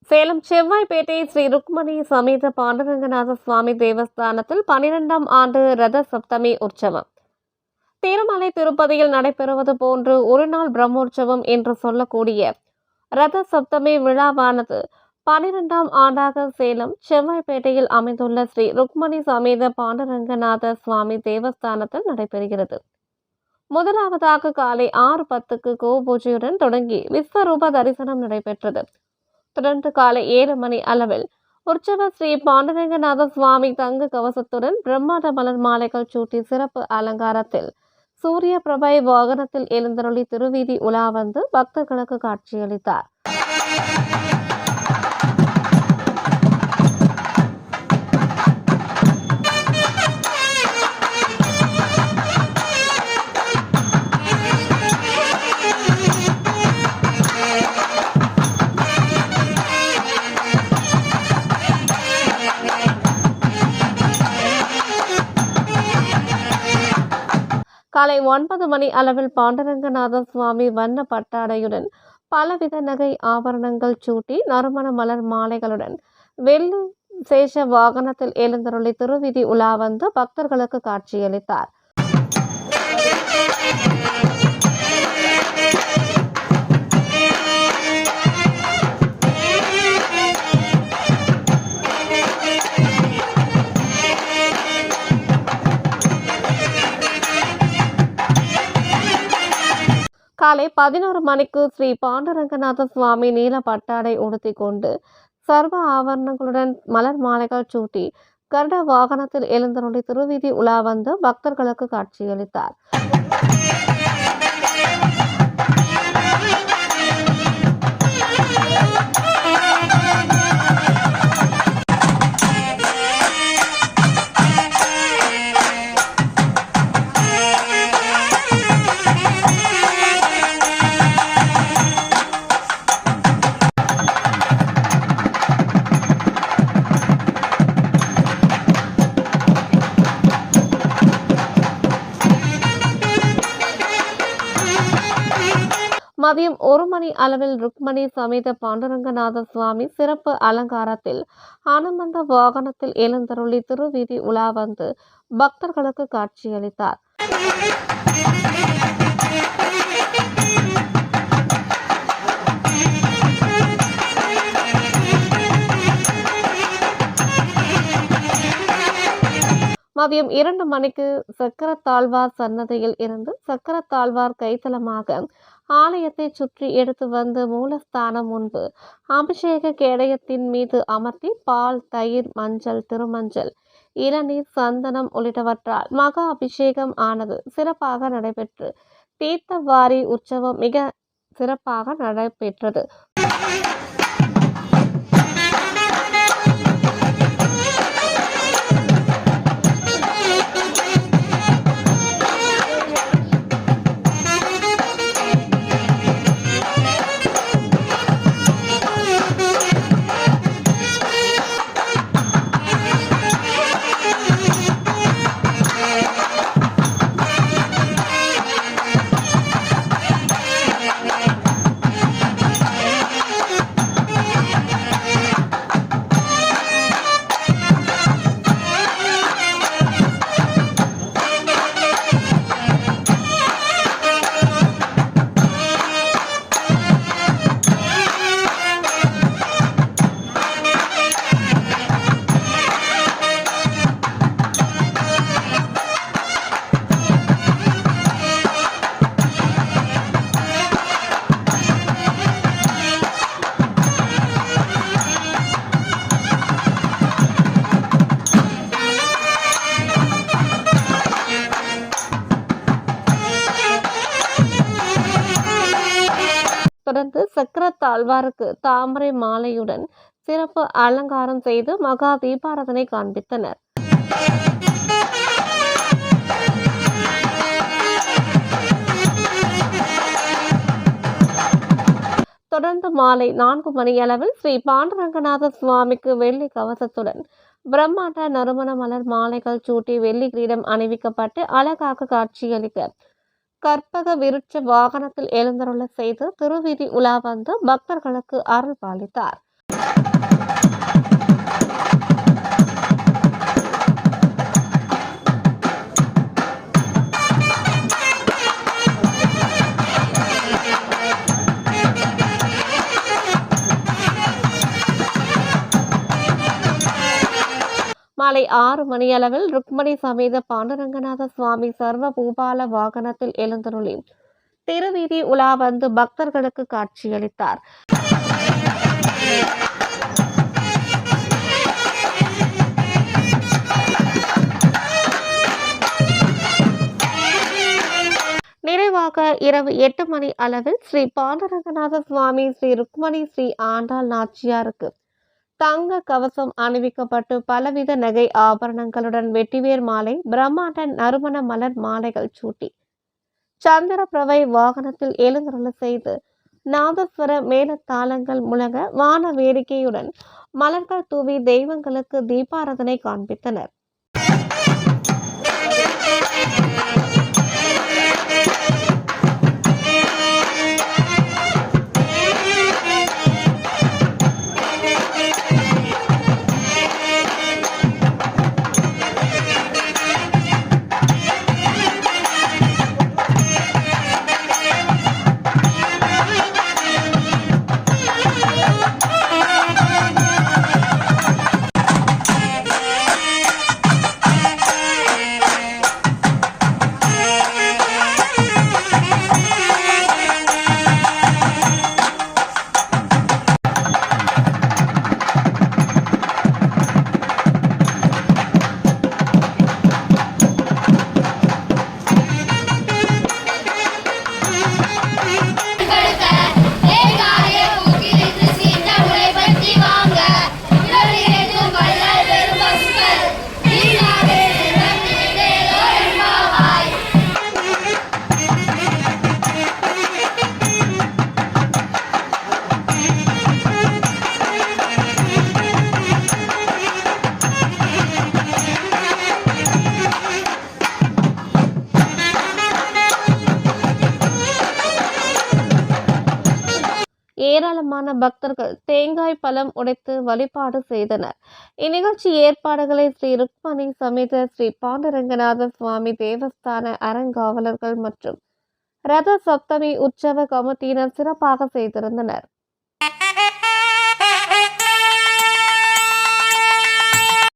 சேலம் செவ்வாய்ப்பேட்டை ஸ்ரீ ருக்மணி சமேத பாண்டுரங்கநாத சுவாமி தேவஸ்தானத்தில் 12ஆம் ஆண்டு ரத சப்தமி உற்சவம். திருமலை திருப்பதியில் நடைபெறுவது போன்று ஒருநாள் பிரம்மோற்சவம் என்று சொல்லக்கூடிய ரத சப்தமி விழாவானது 12ஆம் ஆண்டாக சேலம் செவ்வாய்ப்பேட்டையில் அமைந்துள்ள ஸ்ரீ ருக்மணி சமேத பாண்டுரங்கநாத சுவாமி தேவஸ்தானத்தில் நடைபெறுகிறது. முதலாவதாக காலை 6:10க்கு கோபூஜையுடன் தொடங்கி விஸ்வரூப தரிசனம் நடைபெற்றது. தொடர்ந்து காலை 7 மணி அளவில் உற்சவ ஸ்ரீ பாண்டுரங்கநாத சுவாமி தங்க கவசத்துடன் பிரம்மாண்ட மலர் மாலைகள் சூட்டி சிறப்பு அலங்காரத்தில் சூரிய பிரபை வாகனத்தில் எழுந்தருளி திருவீதி உலா வந்து பக்தர்களுக்கு காட்சியளித்தார். காலை 9 மணி அளவில் பாண்டுரங்கநாத சுவாமி வண்ண பட்டாடையுடன் பலவித நகை ஆபரணங்கள் சூட்டி நறுமண மலர் மாலைகளுடன் வெள்ளி சேஷ வாகனத்தில் எழுந்தருளி திருவீதி உலா வந்து பக்தர்களுக்கு காட்சியளித்தார். காலை 11 மணிக்கு ஸ்ரீ பாண்டுரங்கநாத சுவாமி நீல பட்டாடை உடுத்தி கொண்டு சர்வ ஆபரணங்களுடன் மலர் மாலைகள் சூட்டி கருட வாகனத்தில் எழுந்தருளி திருவீதி உலா வந்து பக்தர்களுக்கு காட்சியளித்தார். மதியம் 1 மணி அளவில் ருக்மணி சமேத பாண்டுரங்கநாத சுவாமி சிறப்பு அலங்காரத்தில் ஆனந்த வாகனத்தில் எழுந்தருளி திருவீதி உலா வந்து பக்தர்களுக்கு காட்சியளித்தார். மதியம் 2 மணிக்கு சக்கரத்தாழ்வார் சன்னதியில் இருந்து சக்கரத்தாழ்வார் கைத்தலமாக ஆலயத்தை சுற்றி எடுத்து வந்து மூலஸ்தானம் முன்பு அபிஷேக கேடயத்தின் மீது அமர்த்தி பால், தயிர், மஞ்சள், திருமஞ்சள், இளநீர், சந்தனம் உள்ளிட்டவற்றால் மகா அபிஷேகம் ஆனது சிறப்பாக நடைபெற்று தீர்த்தவாரி உற்சவம் மிக சிறப்பாக நடைபெற்றது. தொடர்ந்து சக்கரத்தாழ்வாருக்கு தாமரை மாலையுடன் சிறப்பு அலங்காரம் செய்து மகா தீபாராதனை காண்பித்தனர். தொடர்ந்து மாலை 4 மணியளவில் ஸ்ரீ பாண்டுரங்கநாத சுவாமிக்கு வெள்ளி கவசத்துடன் பிரம்மாண்ட நறுமண மலர் மாலைகள் சூட்டி வெள்ளி கிரீடம் அணிவிக்கப்பட்டு அழகாக காட்சியளிக்க கற்பக விருட்ச வாகனத்தில் எழுந்தருள செய்து திருவீதி உலா வந்து பக்தர்களுக்கு அருள் பாலித்தார். மாலை 6 மணியளவில் ருக்மணி சமேத பாண்டுரங்கநாத சுவாமி சர்வ பூபால வாகனத்தில் எழுந்தருளி திருவீதி உலா வந்து பக்தர்களுக்கு காட்சியளித்தார். நிறைவாக இரவு 8 மணி அளவில் ஸ்ரீ பாண்டுரங்கநாத சுவாமி ஸ்ரீ ருக்மணி ஸ்ரீ ஆண்டாள் நாச்சியாருக்கு தங்க கவசம் அணிவிக்கப்பட்டு பலவித நகை ஆபரணங்களுடன் வெட்டிவேர் மாலை, பிரம்மாண்ட நறுமண மலர் மாலைகள் சூட்டி சந்திரபிரவை வாகனத்தில் எழுந்தருள செய்து நாதஸ்வர மேளதாளங்கள் முழங்க வான வேடிக்கையுடன் மலர்கள் தூவி தெய்வங்களுக்கு தீபாராதனை காண்பித்தனர். ஏராளமான பக்தர்கள் தேங்காய் பழம் உடைத்து வழிபாடு செய்தனர். இந்நிகழ்ச்சி ஏற்பாடுகளை ஸ்ரீ ருக்மணி சமேத ஸ்ரீ பாண்டுரங்கநாத சுவாமி தேவஸ்தான அறங்காவலர்கள் மற்றும் ரத சப்தமி உற்சவ கமிட்டியினர் சிறப்பாக செய்திருந்தனர்.